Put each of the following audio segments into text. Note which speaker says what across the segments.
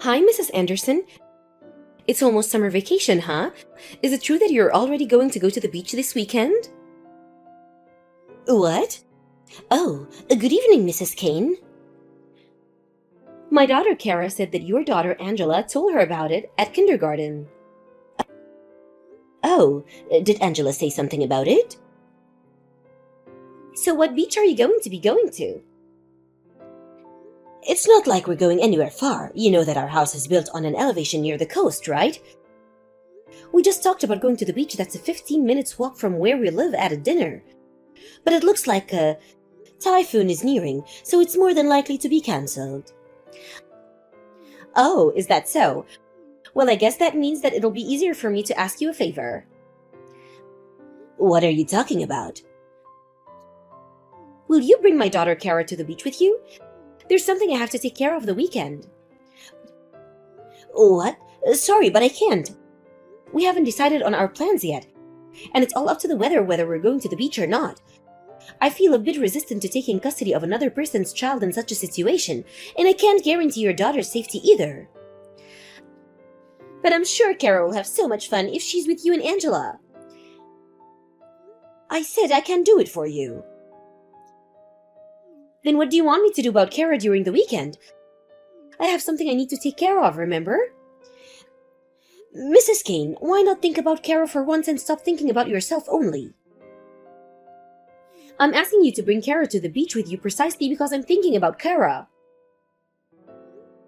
Speaker 1: Hi, Mrs. Anderson. It's almost summer vacation, huh? Is it true that you're already going to go to the beach this weekend? What? Oh, good evening, Mrs. Kane. My daughter Kara said that your daughter Angela told her about it at kindergarten. Oh, did Angela say something about it? So what beach are you going to be going to? It's not like we're going anywhere far. You know that our house is built on an elevation near the coast, right? We just talked about going to the beach that's a 15 minutes walk from where we live at a dinner. But it looks like a typhoon is nearing, so it's more than likely to be cancelled. Oh, is that so? Well, I guess that means that it'll be easier for me to ask you a favor. What are you talking about? Will you bring my daughter Kara to the beach with you? There's something I have to take care of the weekend. What? Sorry, but I can't. We haven't decided on our plans yet, and it's all up to the weather whether we're going to the beach or not. I feel a bit resistant to taking custody of another person's child in such a situation, and I can't guarantee your daughter's safety either. But I'm sure Kara will have so much fun if she's with you and Angela. I said I can do it for you. Then what do you want me to do about Kara during the weekend? I have something I need to take care of, remember? Mrs. Kane, why not think about Kara for once and stop thinking about yourself only? I'm asking you to bring Kara to the beach with you precisely because I'm thinking about Kara.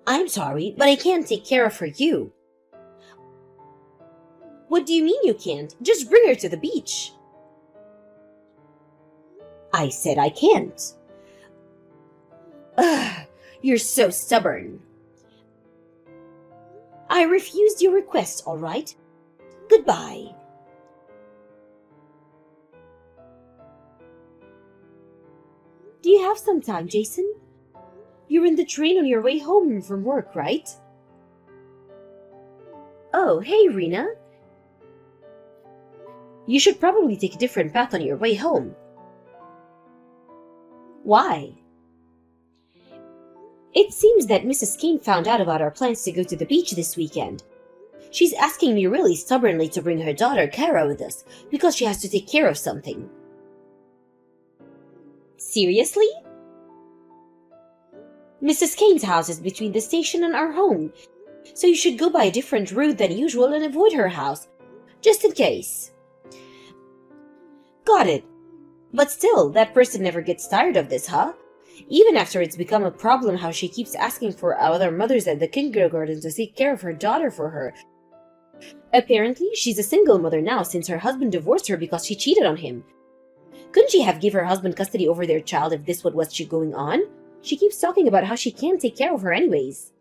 Speaker 1: I'm sorry, but I can't take Kara for you. What do you mean you can't? Just bring her to the beach. I said I can't. Ugh, you're so stubborn. I refused your request, all right? Goodbye. Do you have some time, Jason? You're in the train on your way home from work, right? Oh, hey, Rena. You should probably take a different path on your way home. Why? It seems that Mrs. Kane found out about our plans to go to the beach this weekend. She's asking me really stubbornly to bring her daughter Kara with us because she has to take care of something. Seriously? Mrs. Kane's house is between the station and our home, so you should go by a different route than usual and avoid her house, just in case. Got it. But still, that person never gets tired of this, huh? Even after it's become a problem how she keeps asking for other mothers at the kindergarten to take care of her daughter for her. Apparently, she's a single mother now since her husband divorced her because she cheated on him. Couldn't she have given her husband custody over their child if this was what's going on? She keeps talking about how she can't take care of her anyways.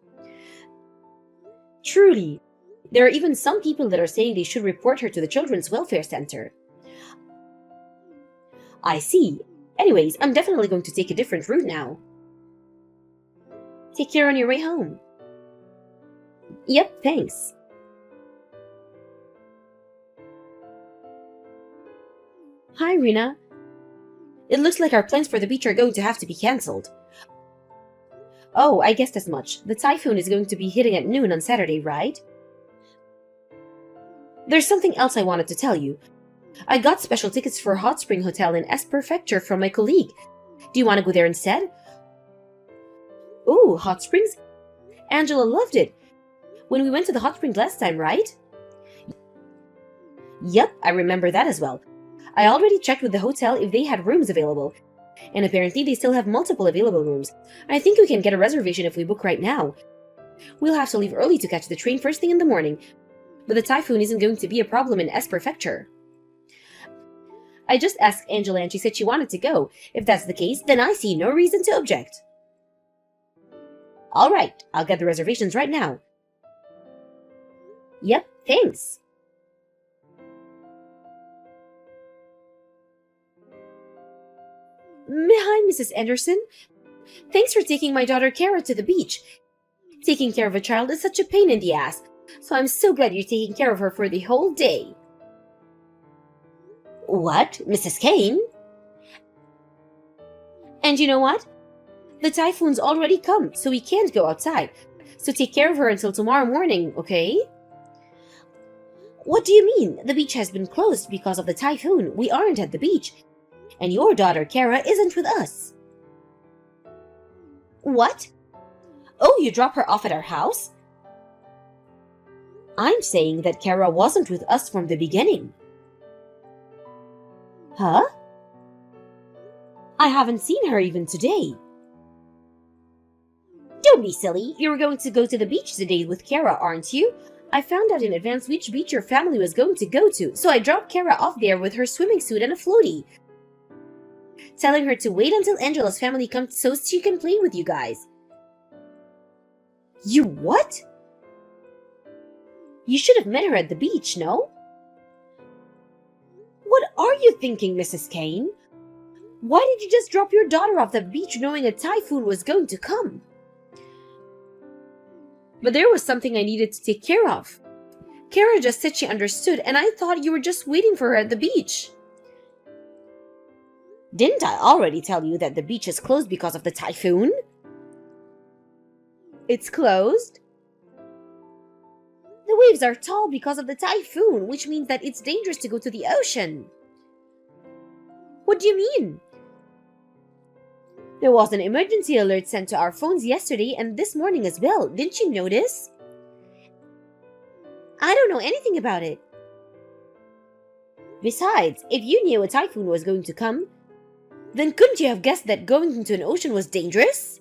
Speaker 1: Truly, there are even some people that are saying they should report her to the Children's Welfare Center. I see. Anyways, I'm definitely going to take a different route now. Take care on your way home. Yep, thanks. Hi, Rena. It looks like our plans for the beach are going to have to be cancelled. Oh, I guessed as much. The typhoon is going to be hitting at noon on Saturday, right? There's something else I wanted to tell you. I got special tickets for Hot Spring Hotel in S Prefecture from my colleague. Do you want to go there instead? Ooh, Hot Springs? Angela loved it. When we went to the Hot Springs last time, right? Yep, I remember that as well. I already checked with the hotel if they had rooms available, and apparently they still have multiple available rooms. I think we can get a reservation if we book right now. We'll have to leave early to catch the train first thing in the morning, but the typhoon isn't going to be a problem in S Prefecture. I just asked Angela and she said she wanted to go. If that's the case, then I see no reason to object. All right, I'll get the reservations right now. Yep, thanks. Hi, Mrs. Anderson. Thanks for taking my daughter Kara to the beach. Taking care of a child is such a pain in the ass, so I'm so glad you're taking care of her for the whole day. What? Mrs. Kane? And you know what? The typhoon's already come, so we can't go outside. So take care of her until tomorrow morning, okay? What do you mean? The beach has been closed because of the typhoon. We aren't at the beach. And your daughter, Kara, isn't with us. What? Oh, you drop her off at our house? I'm saying that Kara wasn't with us from the beginning. Huh? I haven't seen her even today. Don't be silly. You're going to go to the beach today with Kara, aren't you? I found out in advance which beach your family was going to go to, so I dropped Kara off there with her swimming suit and a floaty, telling her to wait until Angela's family comes so she can play with you guys. You what? You should have met her at the beach, no? What are you thinking, Mrs. Kane? Why did you just drop your daughter off the beach knowing a typhoon was going to come? But there was something I needed to take care of. Kara just said she understood, and I thought you were just waiting for her at the beach. Didn't I already tell you that the beach is closed because of the typhoon? It's closed? The waves are tall because of the typhoon, which means that it's dangerous to go to the ocean. What do you mean? There was an emergency alert sent to our phones yesterday and this morning as well. Didn't you notice? I don't know anything about it. Besides, if you knew a typhoon was going to come, then couldn't you have guessed that going into an ocean was dangerous?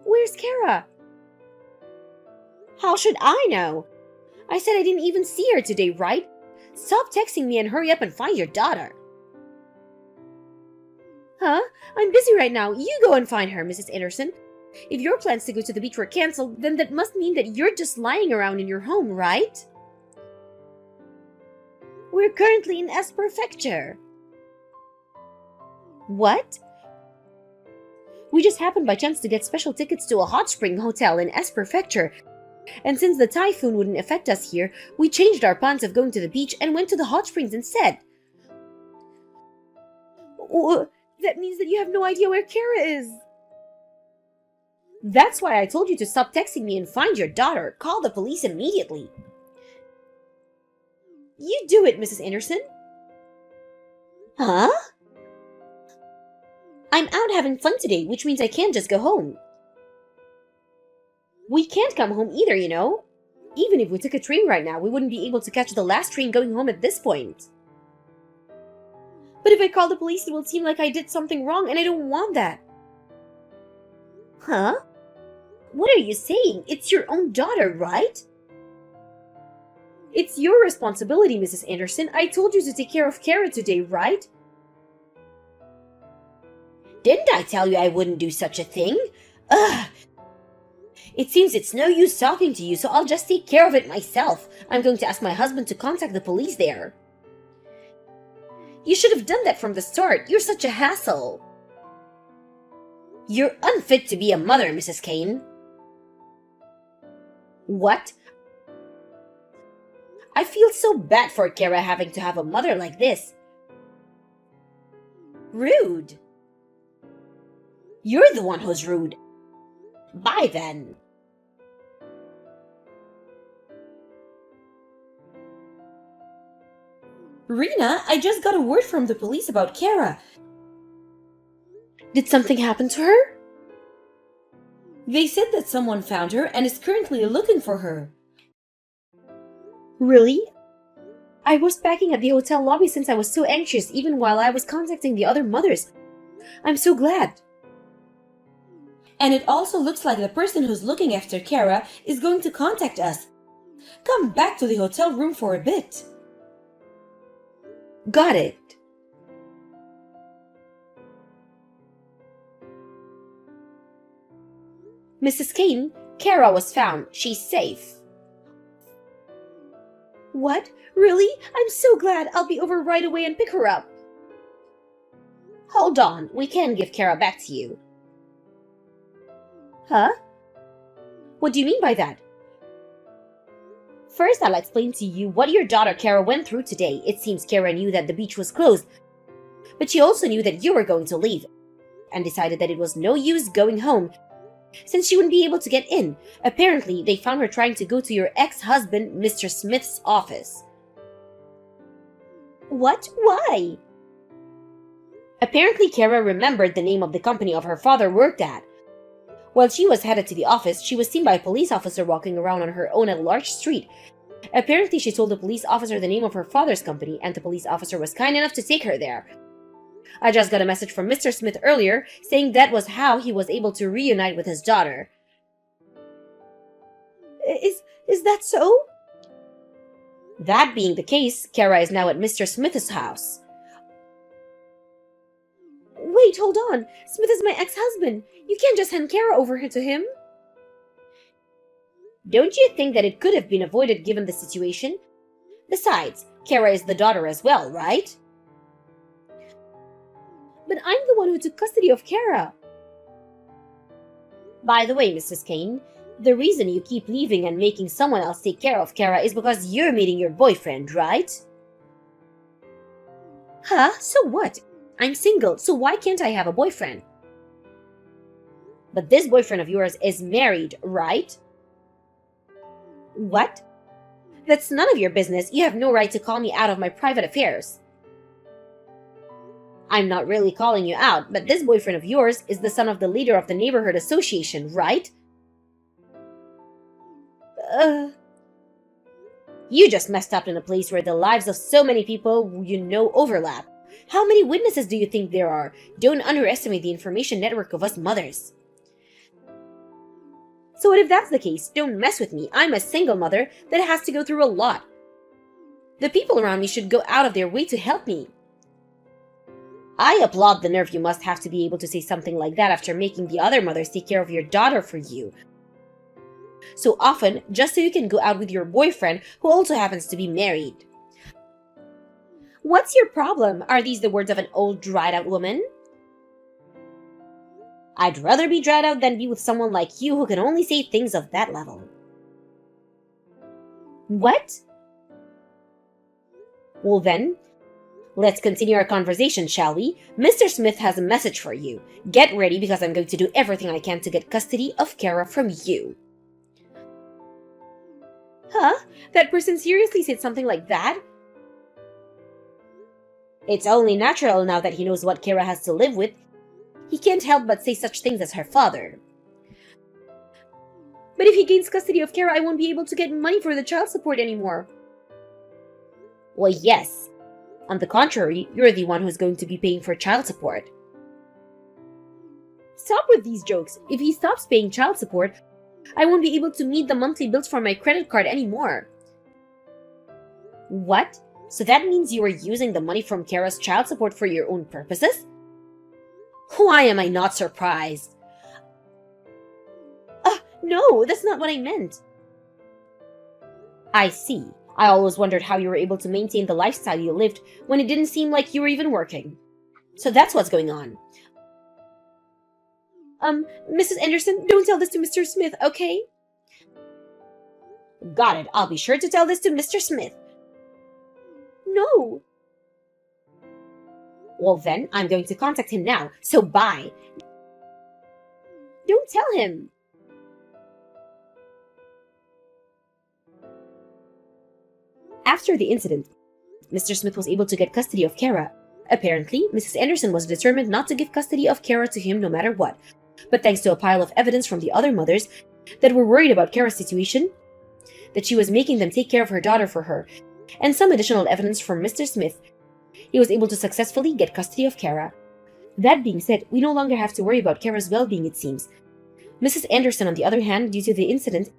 Speaker 1: Where's Kara? How should I know? I said I didn't even see her today, right? Stop texting me and hurry up and find your daughter. Huh? I'm busy right now. You go and find her, Mrs. Anderson. If your plans to go to the beach were cancelled, then that must mean that you're just lying around in your home, right? We're currently in S Prefecture. What? We just happened by chance to get special tickets to a hot spring hotel in S Prefecture. And since the typhoon wouldn't affect us here, we changed our plans of going to the beach and went to the hot springs instead. That means that you have no idea where Kara is. That's why I told you to stop texting me and find your daughter. Call the police immediately. You do it, Mrs. Anderson. Huh? I'm out having fun today, which means I can't just go home. We can't come home either, you know. Even if we took a train right now, we wouldn't be able to catch the last train going home at this point. But if I call the police, it will seem like I did something wrong, and I don't want that. Huh? What are you saying? It's your own daughter, right? It's your responsibility, Mrs. Anderson. I told you to take care of Kara today, right? Didn't I tell you I wouldn't do such a thing? Ugh! It seems it's no use talking to you, so I'll just take care of it myself. I'm going to ask my husband to contact the police there. You should have done that from the start. You're such a hassle. You're unfit to be a mother, Mrs. Kane. What? I feel so bad for Kara having to have a mother like this. Rude. You're the one who's rude. Bye then. Rena, I just got a word from the police about Kara. Did something happen to her? They said that someone found her and is currently looking for her. Really? I was packing at the hotel lobby since I was so anxious, even while I was contacting the other mothers. I'm so glad. And it also looks like the person who's looking after Kara is going to contact us. Come back to the hotel room for a bit. Got it. Mrs. Kane, Kara was found. She's safe. What? Really? I'm so glad. I'll be over right away and pick her up. Hold on. We can give Kara back to you. Huh? What do you mean by that? First, I'll explain to you what your daughter Kara went through today. It seems Kara knew that the beach was closed, but she also knew that you were going to leave, and decided that it was no use going home, since she wouldn't be able to get in. Apparently, they found her trying to go to your ex-husband, Mr. Smith's office. What? Why? Apparently, Kara remembered the name of the company of her father worked at. While she was headed to the office, she was seen by a police officer walking around on her own at a large street. Apparently, she told the police officer the name of her father's company, and the police officer was kind enough to take her there. I just got a message from Mr. Smith earlier saying that was how he was able to reunite with his daughter. Is that so? That being the case, Kara is now at Mr. Smith's house. Wait, hold on. Smith is my ex-husband. You can't just hand Kara over to him. Don't you think that it could have been avoided given the situation? Besides, Kara is the daughter as well, right? But I'm the one who took custody of Kara. By the way, Mrs. Kane, the reason you keep leaving and making someone else take care of Kara is because you're meeting your boyfriend, right? Huh? So what? I'm single, so why can't I have a boyfriend? But this boyfriend of yours is married, right? What? That's none of your business. You have no right to call me out of my private affairs. I'm not really calling you out, but this boyfriend of yours is the son of the leader of the neighborhood association, right? You just messed up in a place where the lives of so many people you know overlap. How many witnesses do you think there are? Don't underestimate the information network of us mothers. So what if that's the case? Don't mess with me. I'm a single mother that has to go through a lot. The people around me should go out of their way to help me. I applaud the nerve you must have to be able to say something like that after making the other mothers take care of your daughter for you so often just so you can go out with your boyfriend who also happens to be married. What's your problem? Are these the words of an old dried-out woman? I'd rather be dried out than be with someone like you who can only say things of that level. What? Well then, let's continue our conversation, shall we? Mr. Smith has a message for you. Get ready because I'm going to do everything I can to get custody of Kara from you. Huh? That person seriously said something like that? It's only natural now that he knows what Kara has to live with. He can't help but say such things as her father. But if he gains custody of Kara, I won't be able to get money for the child support anymore. Well, yes. On the contrary, you're the one who's going to be paying for child support. Stop with these jokes. If he stops paying child support, I won't be able to meet the monthly bills for my credit card anymore. What? So that means you are using the money from Kara's child support for your own purposes? Why am I not surprised? No, that's not what I meant. I see. I always wondered how you were able to maintain the lifestyle you lived when it didn't seem like you were even working. So that's what's going on. Mrs. Anderson, don't tell this to Mr. Smith, okay? Got it. I'll be sure to tell this to Mr. Smith. No. Well then, I'm going to contact him now, so bye. Don't tell him. After the incident, Mr. Smith was able to get custody of Kara. Apparently, Mrs. Anderson was determined not to give custody of Kara to him no matter what. But thanks to a pile of evidence from the other mothers that were worried about Kara's situation, that she was making them take care of her daughter for her, and some additional evidence from Mr. Smith, he was able to successfully get custody of Kara. That being said, we no longer have to worry about Kara's well-being, it seems. Mrs. Anderson, on the other hand, due to the incident,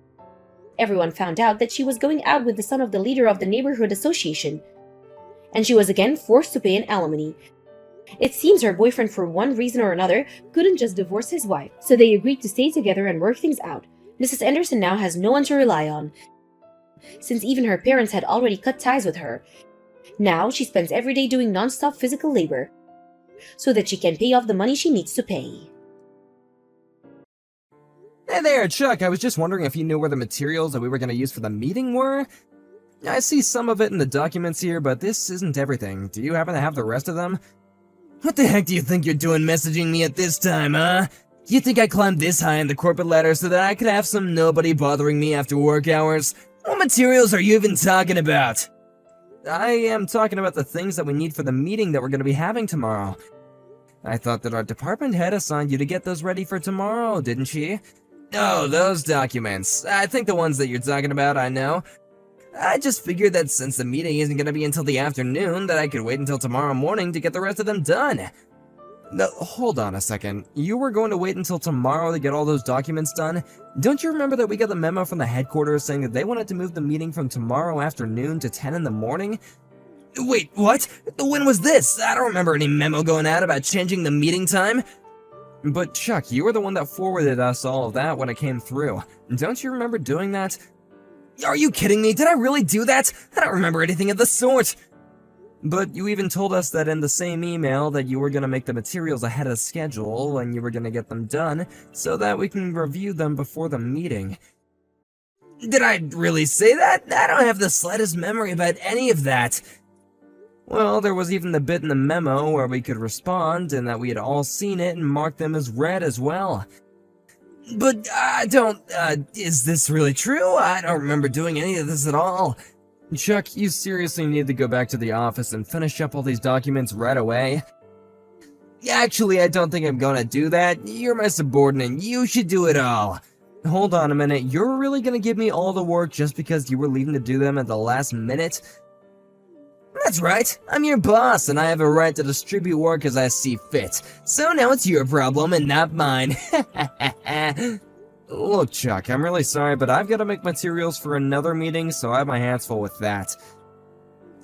Speaker 1: everyone found out that she was going out with the son of the leader of the neighborhood association, and she was again forced to pay an alimony. It seems her boyfriend, for one reason or another, couldn't just divorce his wife, so they agreed to stay together and work things out. Mrs. Anderson now has no one to rely on, since even her parents had already cut ties with her. Now she spends every day doing non-stop physical labor, so that she can pay off the money she needs to pay.
Speaker 2: Hey there, Chuck. I was just wondering if you knew where the materials that we were going to use for the meeting were? I see some of it in the documents here, but this isn't everything. Do you happen to have the rest of them? What the heck do you think you're doing messaging me at this time, huh? You think I climbed this high in the corporate ladder so that I could have some nobody bothering me after work hours? What materials are you even talking about? I am talking about the things that we need for the meeting that we're going to be having tomorrow. I thought that our department head assigned you to get those ready for tomorrow, didn't she? Oh, those documents. I think the ones that you're talking about, I know. I just figured that since the meeting isn't going to be until the afternoon, that I could wait until tomorrow morning to get the rest of them done. No, hold on a second. You were going to wait until tomorrow to get all those documents done? Don't you remember that we got the memo from the headquarters saying that they wanted to move the meeting from tomorrow afternoon to 10 in the morning? Wait, what? When was this? I don't remember any memo going out about changing the meeting time. But Chuck, you were the one that forwarded us all of that when it came through. Don't you remember doing that? Are you kidding me? Did I really do that? I don't remember anything of the sort. But you even told us that in the same email that you were going to make the materials ahead of schedule and you were going to get them done so that we can review them before the meeting. Did I really say that? I don't have the slightest memory about any of that. Well, there was even the bit in the memo where we could respond and that we had all seen it and marked them as read as well. But is this really true? I don't remember doing any of this at all. Chuck, you seriously need to go back to the office and finish up all these documents right away? Actually, I don't think I'm gonna do that. You're my subordinate. You should do it all. Hold on a minute. You're really gonna give me all the work just because you were leaving to do them at the last minute? That's right. I'm your boss, and I have a right to distribute work as I see fit. So now it's your problem and not mine. Look, Chuck, I'm really sorry, but I've got to make materials for another meeting, so I have my hands full with that.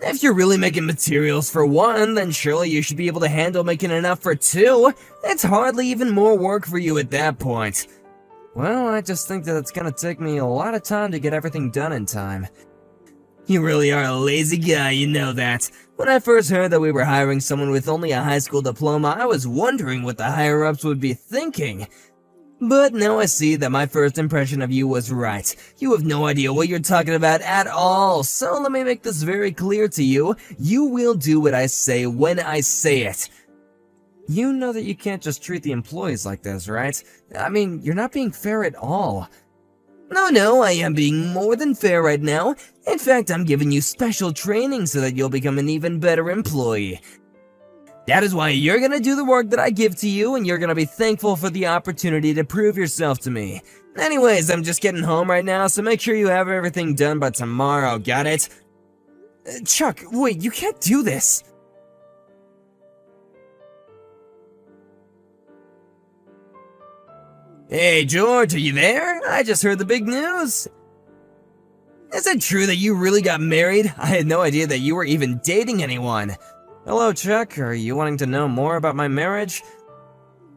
Speaker 2: If you're really making materials for one, then surely you should be able to handle making enough for two. It's hardly even more work for you at that point. Well, I just think that it's gonna take me a lot of time to get everything done in time. You really are a lazy guy, you know that. When I first heard that we were hiring someone with only a high school diploma, I was wondering what the higher-ups would be thinking. But now I see that my first impression of you was right. You have no idea what you're talking about at all, so let me make this very clear to you. You will do what I say when I say it. You know that you can't just treat the employees like this, right? I mean, you're not being fair at all. No, I am being more than fair right now. In fact, I'm giving you special training so that you'll become an even better employee. That is why you're gonna do the work that I give to you, and you're gonna be thankful for the opportunity to prove yourself to me. Anyways, I'm just getting home right now, so make sure you have everything done by tomorrow, got it? Chuck, wait, you can't do this! Hey, George, are you there? I just heard the big news! Is it true that you really got married? I had no idea that you were even dating anyone. Hello, Chuck. Are you wanting to know more about my marriage?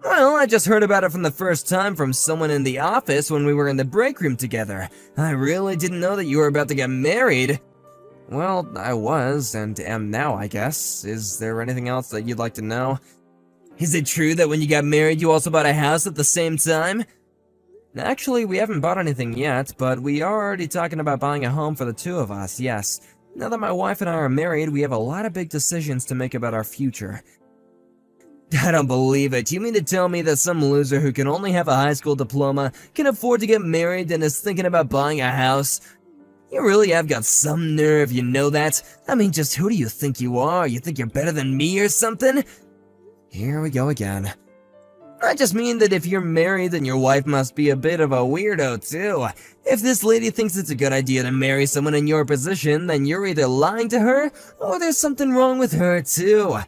Speaker 2: Well, I just heard about it from the first time from someone in the office when we were in the break room together. I really didn't know that you were about to get married. Well, I was, and am now, I guess. Is there anything else that you'd like to know? Is it true that when you got married, you also bought a house at the same time? Actually, we haven't bought anything yet, but we are already talking about buying a home for the two of us, yes. Now that my wife and I are married, we have a lot of big decisions to make about our future. I don't believe it. You mean to tell me that some loser who can only have a high school diploma can afford to get married and is thinking about buying a house? You really have got some nerve, you know that? I mean, just who do you think you are? You think you're better than me or something? Here we go again. I just mean that if you're married, then your wife must be a bit of a weirdo, too. If this lady thinks it's a good idea to marry someone in your position, then you're either lying to her, or there's something wrong with her, too.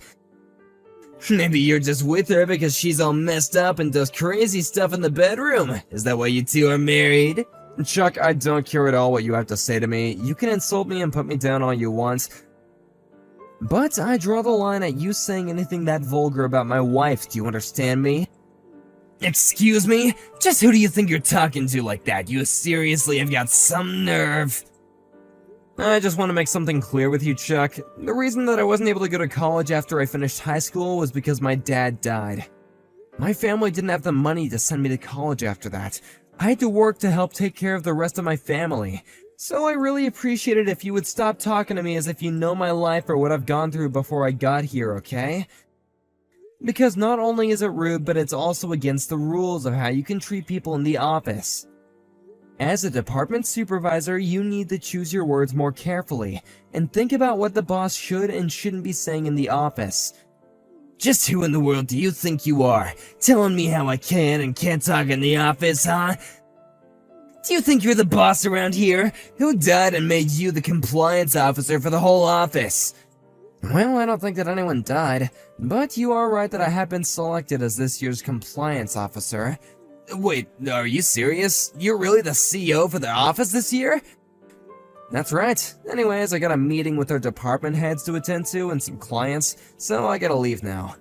Speaker 2: Maybe you're just with her because she's all messed up and does crazy stuff in the bedroom. Is that why you two are married? Chuck, I don't care at all what you have to say to me. You can insult me and put me down all you want. But I draw the line at you saying anything that vulgar about my wife, do you understand me? Excuse me? Just who do you think you're talking to like that? You seriously have got some nerve. I just want to make something clear with you, Chuck. The reason that I wasn't able to go to college after I finished high school was because my dad died. My family didn't have the money to send me to college after that. I had to work to help take care of the rest of my family. So I really appreciate it if you would stop talking to me as if you know my life or what I've gone through before I got here, okay? Because not only is it rude, but it's also against the rules of how you can treat people in the office. As a department supervisor, you need to choose your words more carefully, and think about what the boss should and shouldn't be saying in the office. Just who in the world do you think you are, telling me how I can and can't talk in the office, huh? Do you think you're the boss around here? Who died and made you the compliance officer for the whole office? Well, I don't think that anyone died, but you are right that I have been selected as this year's compliance officer. Wait, are you serious? You're really the CEO for the office this year? That's right. Anyways, I got a meeting with our department heads to attend to and some clients, so I gotta leave now.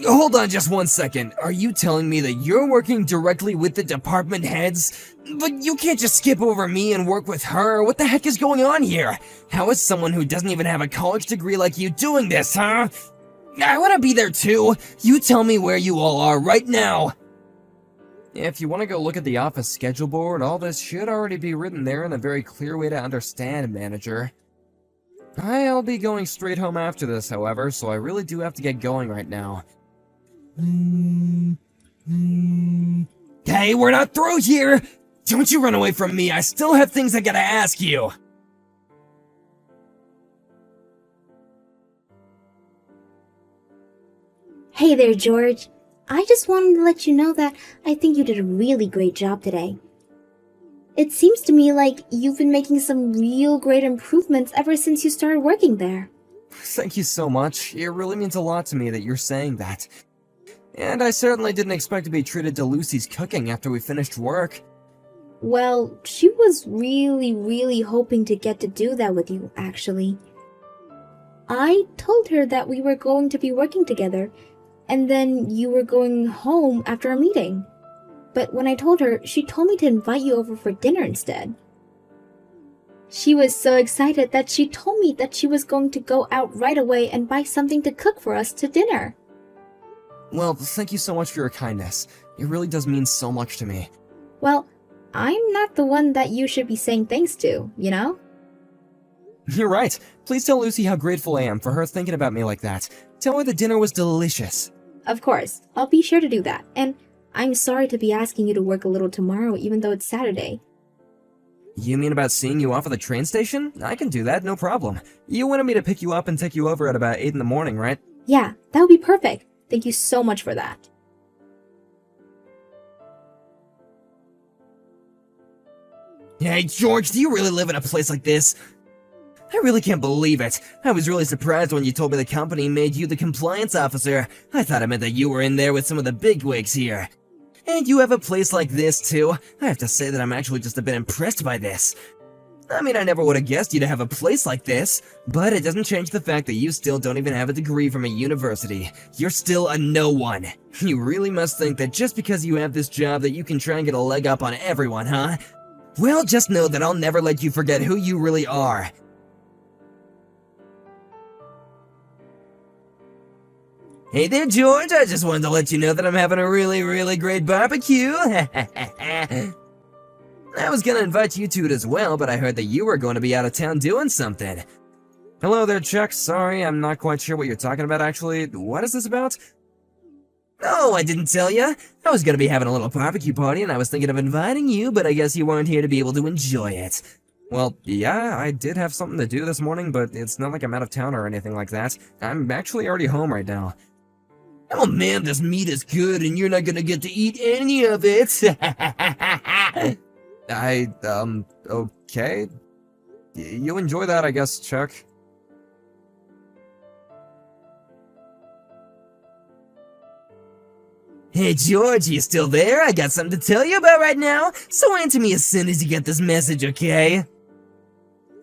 Speaker 2: Hold on just one second. Are you telling me that you're working directly with the department heads? But you can't just skip over me and work with her. What the heck is going on here? How is someone who doesn't even have a college degree like you doing this, huh? I want to be there too. You tell me where you all are right now. If you want to go look at the office schedule board, all this should already be written there in a very clear way to understand, manager. I'll be going straight home after this, however, so I really do have to get going right now. Hey, we're not through here! Don't you run away from me, I still have things I gotta ask you!
Speaker 3: Hey there, George. I just wanted to let you know that I think you did a really great job today. It seems to me like you've been making some real great improvements ever since you started working there.
Speaker 2: Thank you so much. It really means a lot to me that you're saying that. And I certainly didn't expect to be treated to Lucy's cooking after we finished work.
Speaker 3: Well, she was really hoping to get to do that with you, actually. I told her that we were going to be working together, and then you were going home after a meeting. But when I told her, she told me to invite you over for dinner instead. She was so excited that she told me that she was going to go out right away and buy something to cook for us to dinner.
Speaker 2: Well, thank you so much for your kindness. It really does mean so much to me.
Speaker 3: Well, I'm not the one that you should be saying thanks to, you know?
Speaker 2: You're right. Please tell Lucy how grateful I am for her thinking about me like that. Tell her the dinner was delicious.
Speaker 3: Of course, I'll be sure to do that. And I'm sorry to be asking you to work a little tomorrow even though it's Saturday.
Speaker 2: You mean about seeing you off at the train station? I can do that, no problem. You wanted me to pick you up and take you over at about 8 in the morning, right?
Speaker 3: Yeah, that would be perfect. Thank you so much for that.
Speaker 2: Hey, George, do you really live in a place like this? I really can't believe it. I was really surprised when you told me the company made you the compliance officer. I thought it meant that you were in there with some of the bigwigs here. And you have a place like this, too. I have to say that I'm actually just a bit impressed by this. I mean, I never would have guessed you to have a place like this, but it doesn't change the fact that you still don't even have a degree from a university. You're still a no one. You really must think that just because you have this job that you can try and get a leg up on everyone, huh? Well, just know that I'll never let you forget who you really are. Hey there, George, I just wanted to let you know that I'm having a really great barbecue. I was gonna invite you to it as well, but I heard that you were going to be out of town doing something. Hello there, Chuck. Sorry, I'm not quite sure what you're talking about, actually. What is this about? Oh, I didn't tell ya. I was gonna be having a little barbecue party, and I was thinking of inviting you, but I guess you weren't here to be able to enjoy it. Well, yeah, I did have something to do this morning, but it's not like I'm out of town or anything like that. I'm actually already home right now. Oh man, this meat is good, and you're not gonna get to eat any of it. Okay. You enjoy that, I guess, Chuck. Hey, George, you still there? I got something to tell you about right now, so answer me as soon as you get this message, okay?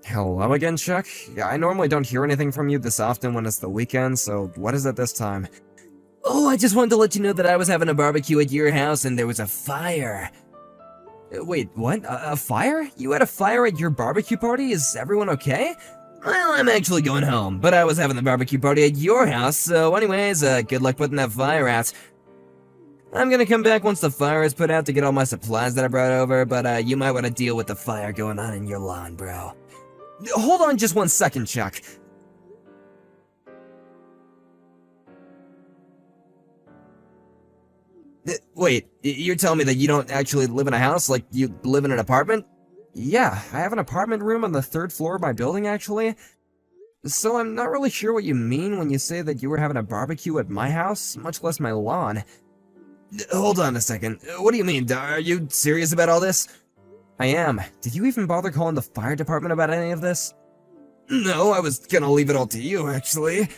Speaker 2: Hello again, Chuck? Yeah, I normally don't hear anything from you this often when it's the weekend, so what is it this time? Oh, I just wanted to let you know that I was having a barbecue at your house and there was a fire. Wait, what? A fire? You had a fire at your barbecue party? Is everyone okay? Well, I'm actually going home, but I was having the barbecue party at your house, so anyways, good luck putting that fire out. I'm gonna come back once the fire is put out to get all my supplies that I brought over, but you might want to deal with the fire going on in your lawn, bro. Hold on just one second, Chuck. Wait, you're telling me that you don't actually live in a house, like you live in an apartment? Yeah, I have an apartment room on the 3rd floor of my building, actually. So I'm not really sure what you mean when you say that you were having a barbecue at my house, much less my lawn. Hold on a second. What do you mean? Are you serious about all this? I am. Did you even bother calling the fire department about any of this? No, I was gonna leave it all to you, actually.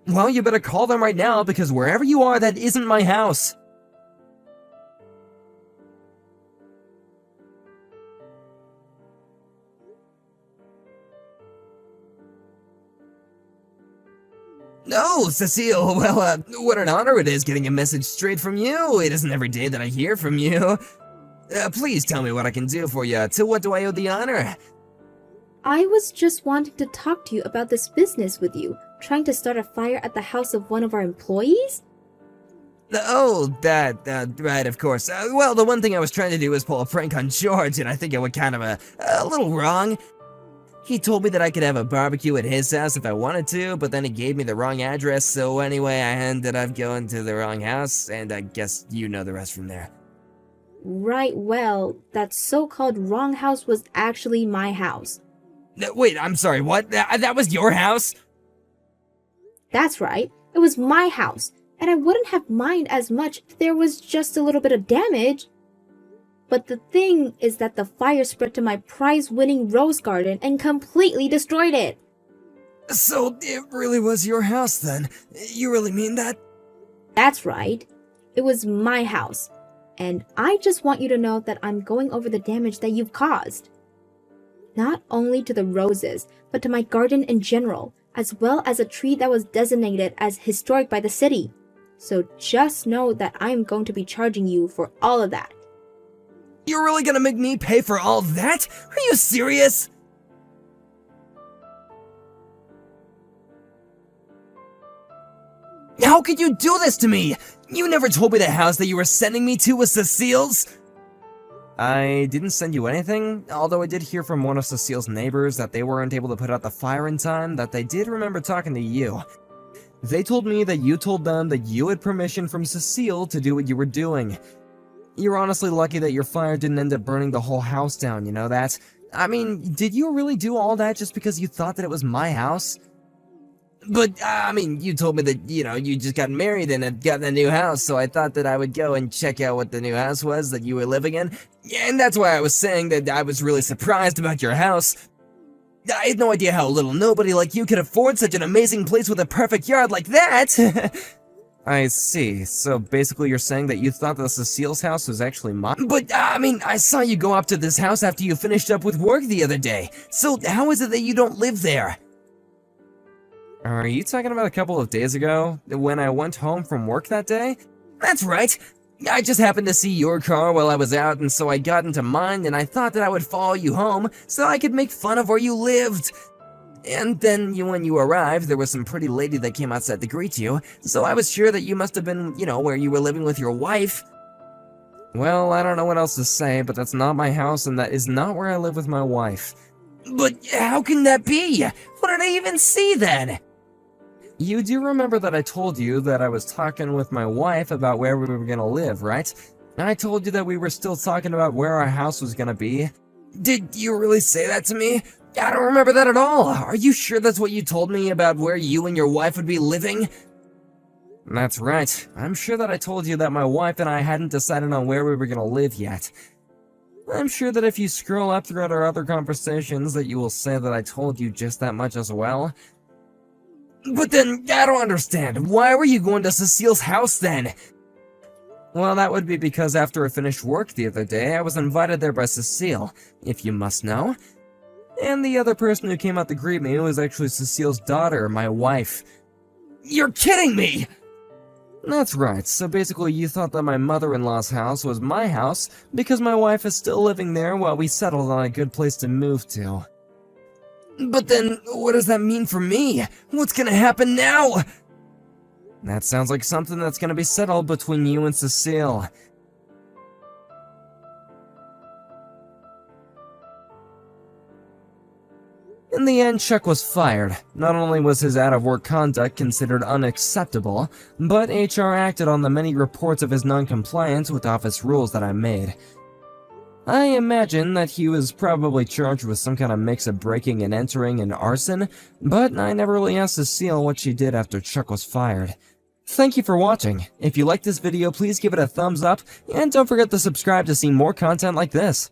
Speaker 2: Well, you better call them right now, because wherever you are, that isn't my house. No, Cecile, well, what an honor it is getting a message straight from you. It isn't every day that I hear from you. Please tell me what I can do for you. To what do I owe the honor?
Speaker 3: I was just wanting to talk to you about this business with you, trying to start a fire at the house of one of our employees?
Speaker 2: Oh, right, of course. Well, the one thing I was trying to do was pull a prank on George, and I think I went kind of a little wrong. He told me that I could have a barbecue at his house if I wanted to, but then he gave me the wrong address, so anyway, I ended up going to the wrong house, and I guess you know the rest from there.
Speaker 3: Right, well, that so-called wrong house was actually my house.
Speaker 2: Wait, I'm sorry, what? That was your house?
Speaker 3: That's right, it was my house, and I wouldn't have minded as much if there was just a little bit of damage. But the thing is that the fire spread to my prize-winning rose garden and completely destroyed it.
Speaker 2: So, it really was your house then? You really mean that?
Speaker 3: That's right. It was my house. And I just want you to know that I'm going over the damage that you've caused. Not only to the roses, but to my garden in general, as well as a tree that was designated as historic by the city. So just know that I am going to be charging you for all of that.
Speaker 2: You're really gonna make me pay for all that? Are you serious? How could you do this to me? You never told me the house that you were sending me to was Cecile's. I didn't send you anything, although I did hear from one of Cecile's neighbors that they weren't able to put out the fire in time, that they did remember talking to you. They told me that you told them that you had permission from Cecile to do what you were doing. You're honestly lucky that your fire didn't end up burning the whole house down, you know that? I mean, did you really do all that just because you thought that it was my house? But, I mean, you told me that, you just got married and had gotten a new house, so I thought that I would go and check out what the new house was that you were living in. And that's why I was saying that I was really surprised about your house. I had no idea how a little nobody like you could afford such an amazing place with a perfect yard like that! I see. So basically you're saying that you thought that Cecile's house was actually mine? But, I mean, I saw you go up to this house after you finished up with work the other day. So how is it that you don't live there? Are you talking about a couple of days ago, when I went home from work that day? That's right. I just happened to see your car while I was out, and so I got into mine, and I thought that I would follow you home so I could make fun of where you lived. And then when you arrived, there was some pretty lady that came outside to greet you, so I was sure that you must have been, where you were living with your wife. Well, I don't know what else to say, but that's not my house, and that is not where I live with my wife. But how can that be? What did I even see then? You do remember that I told you that I was talking with my wife about where we were gonna live, right? And I told you that we were still talking about where our house was gonna be. Did you really say that to me? I don't remember that at all. Are you sure that's what you told me about where you and your wife would be living? That's right. I'm sure that I told you that my wife and I hadn't decided on where we were gonna live yet. I'm sure that if you scroll up throughout our other conversations that you will say that I told you just that much as well. But then, I don't understand. Why were you going to Cecile's house then? Well, that would be because after I finished work the other day, I was invited there by Cecile, if you must know. And the other person who came out to greet me was actually Cecile's daughter, my wife. You're kidding me! That's right, so basically you thought that my mother-in-law's house was my house because my wife is still living there while we settled on a good place to move to. But then, what does that mean for me? What's gonna happen now? That sounds like something that's gonna be settled between you and Cecile. In the end, Chuck was fired. Not only was his out-of-work conduct considered unacceptable, but HR acted on the many reports of his non-compliance with office rules that I made. I imagine that he was probably charged with some kind of mix of breaking and entering and arson, but I never really asked Cecile what she did after Chuck was fired. Thank you for watching. If you liked this video, please give it a thumbs up, and don't forget to subscribe to see more content like this.